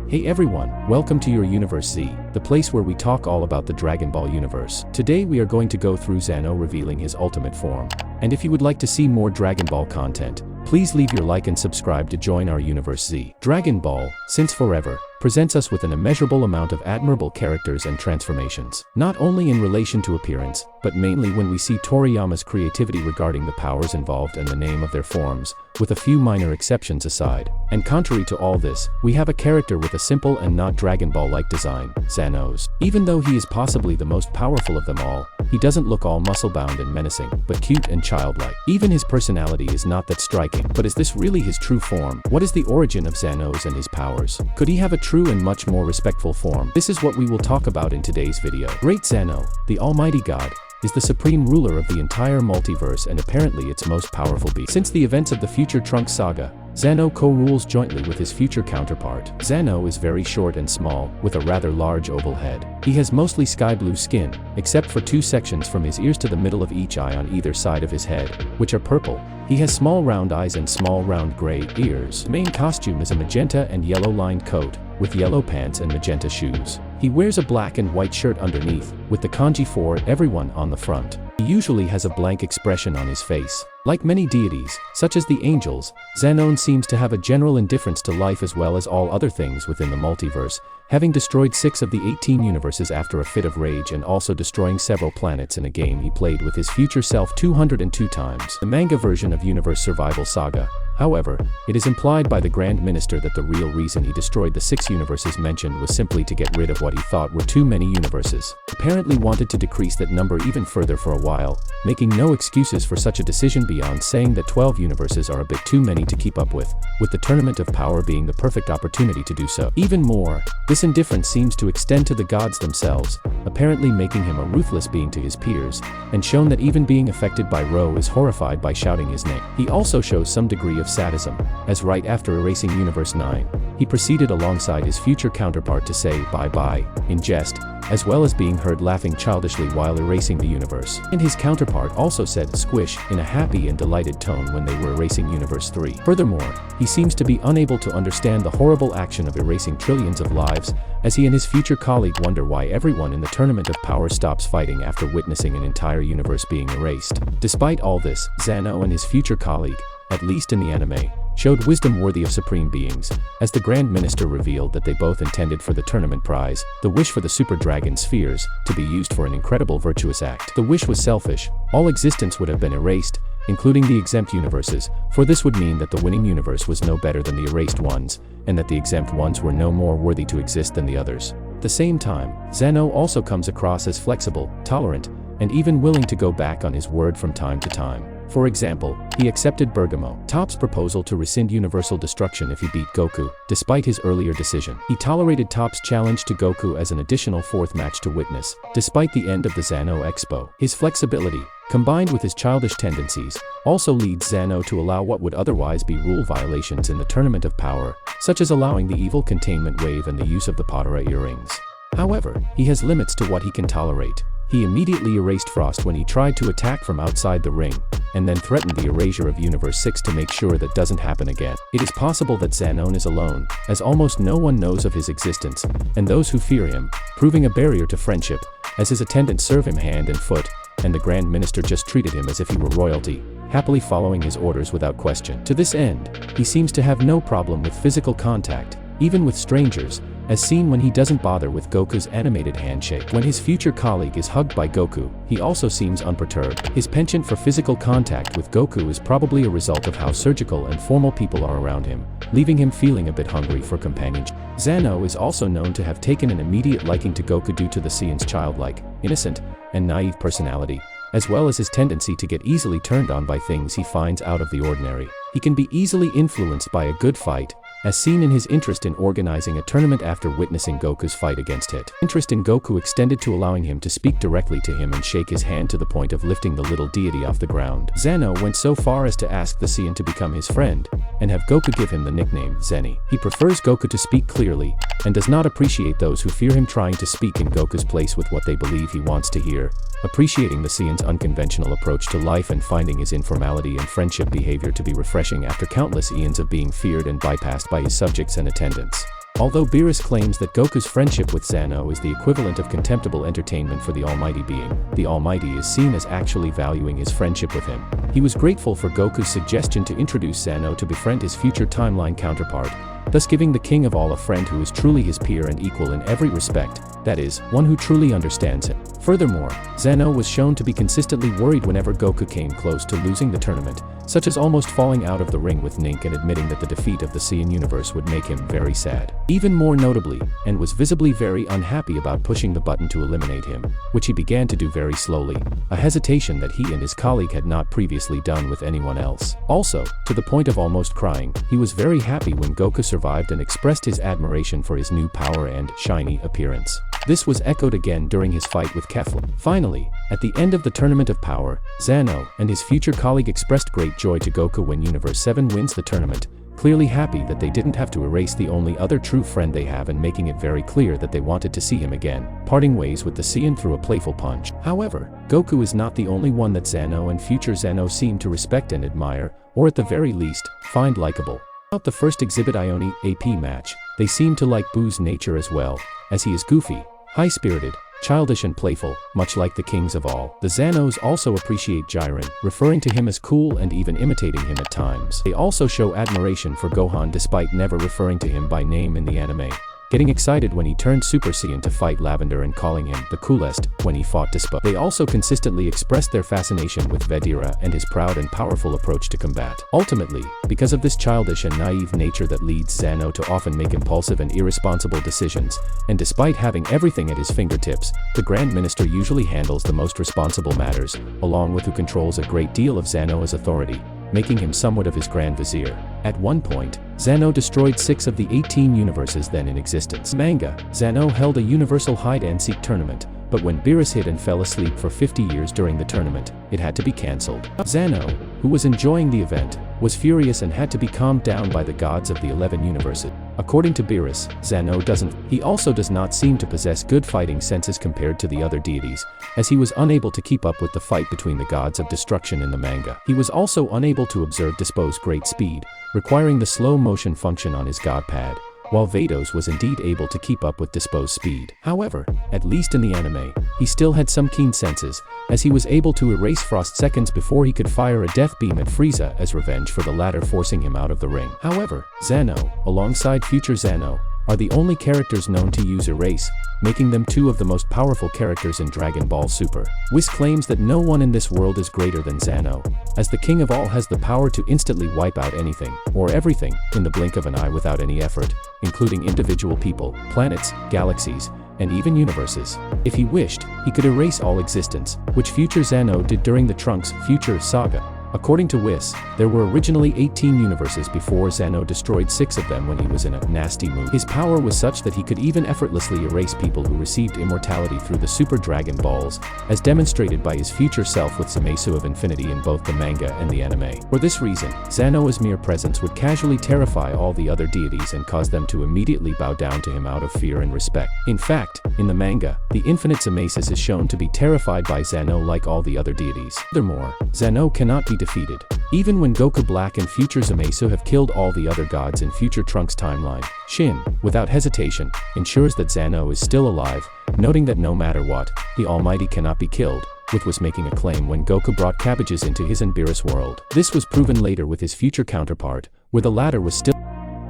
Hey everyone, welcome to your Universe Z, the place where we talk all about the Dragon Ball universe. Today we are going to go through Zeno revealing his ultimate form. And if you would like to see more Dragon Ball content, please leave your like and subscribe to join our Universe Z. Dragon Ball, since forever, presents us with an immeasurable amount of admirable characters and transformations. Not only in relation to appearance, but mainly when we see Toriyama's creativity regarding the powers involved and the name of their forms, with a few minor exceptions aside. And contrary to all this, we have a character with a simple and not Dragon Ball-like design, Zeno's. Even though he is possibly the most powerful of them all, he doesn't look all muscle-bound and menacing, but cute and childlike. Even his personality is not that striking. But is this really his true form? What is the origin of Zeno's and his powers? Could he have a true and much more respectful form? This is what we will talk about in today's video. Great Zeno, the Almighty God, is the supreme ruler of the entire multiverse and apparently its most powerful being. Since the events of the Future Trunks saga, Zeno co-rules jointly with his future counterpart. Zeno is very short and small, with a rather large oval head. He has mostly sky blue skin, except for two sections from his ears to the middle of each eye on either side of his head, which are purple. He has small round eyes and small round gray ears. The main costume is a magenta and yellow lined coat, with yellow pants and magenta shoes. He wears a black and white shirt underneath, with the kanji for everyone on the front. He usually has a blank expression on his face. Like many deities, such as the angels, Zeno seems to have a general indifference to life as well as all other things within the multiverse, having destroyed 6 of the 18 universes after a fit of rage and also destroying several planets in a game he played with his future self 202 times. The manga version of Universe Survival Saga, however, it is implied by the Grand Minister that the real reason he destroyed the 6 universes mentioned was simply to get rid of what he thought were too many universes. Apparently wanted to decrease that number even further for a while, making no excuses for such a decision beyond saying that 12 universes are a bit too many to keep up with the Tournament of Power being the perfect opportunity to do so. Even more, this indifference seems to extend to the gods themselves, apparently making him a ruthless being to his peers, and shown that even being affected by Ro is horrified by shouting his name. He also shows some degree of sadism, as right after erasing Universe 9, he proceeded alongside his future counterpart to say bye-bye, in jest, as well as being heard laughing childishly while erasing the universe. And his counterpart also said squish in a happy and delighted tone when they were erasing Universe 3. Furthermore, he seems to be unable to understand the horrible action of erasing trillions of lives, as he and his future colleague wonder why everyone in the Tournament of Power stops fighting after witnessing an entire universe being erased. Despite all this, Zeno and his future colleague, at least in the anime, showed wisdom worthy of supreme beings, as the Grand Minister revealed that they both intended for the tournament prize, the wish for the Super Dragon Spheres, to be used for an incredible virtuous act. The wish was selfish. All existence would have been erased, including the exempt universes, for this would mean that the winning universe was no better than the erased ones, and that the exempt ones were no more worthy to exist than the others. At the same time, Zeno also comes across as flexible, tolerant, and even willing to go back on his word from time to time. For example, he accepted Bergamo Top's proposal to rescind universal destruction if he beat Goku, despite his earlier decision. He tolerated Top's challenge to Goku as an additional 4th match to witness, despite the end of the Zeno Expo. His flexibility, combined with his childish tendencies, also leads Zeno to allow what would otherwise be rule violations in the Tournament of Power, such as allowing the evil containment wave and the use of the Potara earrings. However, he has limits to what he can tolerate. He immediately erased Frost when he tried to attack from outside the ring, and then threatened the erasure of Universe 6 to make sure that doesn't happen again. It is possible that Zeno is alone, as almost no one knows of his existence, and those who fear him, proving a barrier to friendship, as his attendants serve him hand and foot, and the Grand Minister just treated him as if he were royalty, happily following his orders without question. To this end, he seems to have no problem with physical contact, even with strangers, as seen when he doesn't bother with Goku's animated handshake. When his future colleague is hugged by Goku, he also seems unperturbed. His penchant for physical contact with Goku is probably a result of how surgical and formal people are around him, leaving him feeling a bit hungry for companionship. Zeno is also known to have taken an immediate liking to Goku due to the Saiyan's childlike, innocent, and naive personality, as well as his tendency to get easily turned on by things he finds out of the ordinary. He can be easily influenced by a good fight, as seen in his interest in organizing a tournament after witnessing Goku's fight against Hit. Interest in Goku extended to allowing him to speak directly to him and shake his hand to the point of lifting the little deity off the ground. Zeno went so far as to ask the Saiyan to become his friend, and have Goku give him the nickname Zeni. He prefers Goku to speak clearly, and does not appreciate those who fear him trying to speak in Goku's place with what they believe he wants to hear, appreciating the Saiyan's unconventional approach to life and finding his informality and friendship behavior to be refreshing after countless eons of being feared and bypassed by his subjects and attendants. Although Beerus claims that Goku's friendship with Zeno is the equivalent of contemptible entertainment for the Almighty being, the Almighty is seen as actually valuing his friendship with him. He was grateful for Goku's suggestion to introduce Zeno to befriend his future timeline counterpart, thus giving the King of All a friend who is truly his peer and equal in every respect, that is, one who truly understands him. Furthermore, Zeno was shown to be consistently worried whenever Goku came close to losing the tournament, such as almost falling out of the ring with Ink and admitting that the defeat of the Saiyan universe would make him very sad. Even more notably, and was visibly very unhappy about pushing the button to eliminate him, which he began to do very slowly, a hesitation that he and his colleague had not previously done with anyone else. Also, to the point of almost crying, he was very happy when Goku survived and expressed his admiration for his new power and shiny appearance. This was echoed again during his fight with Kefla. Finally, at the end of the Tournament of Power, Zeno and his future colleague expressed great joy to Goku when Universe 7 wins the tournament, clearly happy that they didn't have to erase the only other true friend they have and making it very clear that they wanted to see him again, parting ways with the Saiyan through a playful punch. However, Goku is not the only one that Zeno and future Zeno seem to respect and admire, or at the very least, find likable. Throughout the first Exhibit Ioni AP match, they seem to like Boo's nature as well, as he is goofy, high-spirited, childish and playful, much like the kings of all. The Xanos also appreciate Jiren, referring to him as cool and even imitating him at times. They also show admiration for Gohan despite never referring to him by name in the anime, getting excited when he turned Super Saiyan to fight Lavender and calling him the coolest when he fought Dispo. They also consistently expressed their fascination with Vedira and his proud and powerful approach to combat. Ultimately, because of this childish and naive nature that leads Zeno to often make impulsive and irresponsible decisions, and despite having everything at his fingertips, the Grand Minister usually handles the most responsible matters, along with who controls a great deal of Zeno's authority, making him somewhat of his Grand Vizier. At one point, Zeno destroyed 6 of the 18 universes then in existence. Manga, Zeno held a universal hide-and-seek tournament, but when Beerus hid and fell asleep for 50 years during the tournament, it had to be cancelled. Zeno, who was enjoying the event, was furious and had to be calmed down by the gods of the 11 universes. According to Beerus, Zeno doesn't. He also does not seem to possess good fighting senses compared to the other deities, as he was unable to keep up with the fight between the gods of destruction in the manga. He was also unable to observe Dispo's great speed, requiring the slow motion function on his god pad, while Vados was indeed able to keep up with Dispo's speed. However, at least in the anime, he still had some keen senses, as he was able to erase Frost seconds before he could fire a death beam at Frieza as revenge for the latter forcing him out of the ring. However, Zeno, alongside future Zeno, are the only characters known to use erase, making them 2 of the most powerful characters in Dragon Ball Super. Whis claims that no one in this world is greater than Zeno, as the King of All has the power to instantly wipe out anything, or everything, in the blink of an eye without any effort, including individual people, planets, galaxies, and even universes. If he wished, he could erase all existence, which future Zeno did during the Trunks Future Saga. According to Whis, there were originally 18 universes before Zeno destroyed 6 of them when he was in a nasty mood. His power was such that he could even effortlessly erase people who received immortality through the Super Dragon Balls, as demonstrated by his future self with Zamasu of Infinity in both the manga and the anime. For this reason, Zeno's mere presence would casually terrify all the other deities and cause them to immediately bow down to him out of fear and respect. In fact, in the manga, the infinite Zamasus is shown to be terrified by Zeno like all the other deities. Furthermore, Zeno cannot be defeated. Even when Goku Black and future Zamasu have killed all the other gods in future Trunks timeline, Shin, without hesitation, ensures that Zeno is still alive, noting that no matter what, the Almighty cannot be killed, with was making a claim when Goku brought cabbages into his and Beerus world. This was proven later with his future counterpart, where the latter was still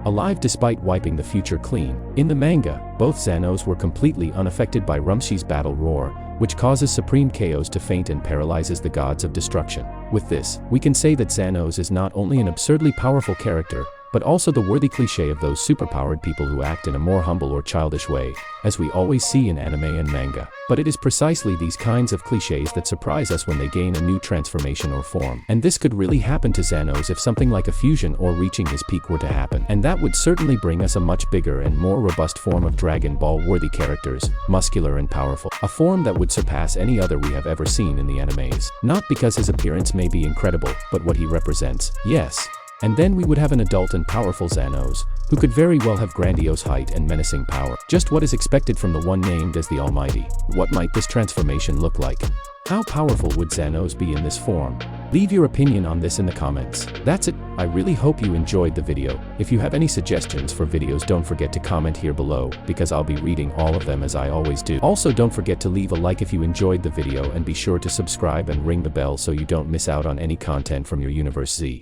alive despite wiping the future clean. In the manga, both Xanos were completely unaffected by Rumshi's battle roar, which causes Supreme Chaos to faint and paralyzes the gods of destruction. With this, we can say that Xanos is not only an absurdly powerful character, but also the worthy cliché of those superpowered people who act in a more humble or childish way, as we always see in anime and manga. But it is precisely these kinds of clichés that surprise us when they gain a new transformation or form. And this could really happen to Xanos if something like a fusion or reaching his peak were to happen. And that would certainly bring us a much bigger and more robust form of Dragon Ball worthy characters, muscular and powerful. A form that would surpass any other we have ever seen in the animes. Not because his appearance may be incredible, but what he represents. Yes. And then we would have an adult and powerful Xanos, who could very well have grandiose height and menacing power. Just what is expected from the one named as the Almighty. What might this transformation look like? How powerful would Xenos be in this form? Leave your opinion on this in the comments. That's it. I really hope you enjoyed the video. If you have any suggestions for videos, don't forget to comment here below, because I'll be reading all of them as I always do. Also, don't forget to leave a like if you enjoyed the video, and be sure to subscribe and ring the bell so you don't miss out on any content from your Universe Z.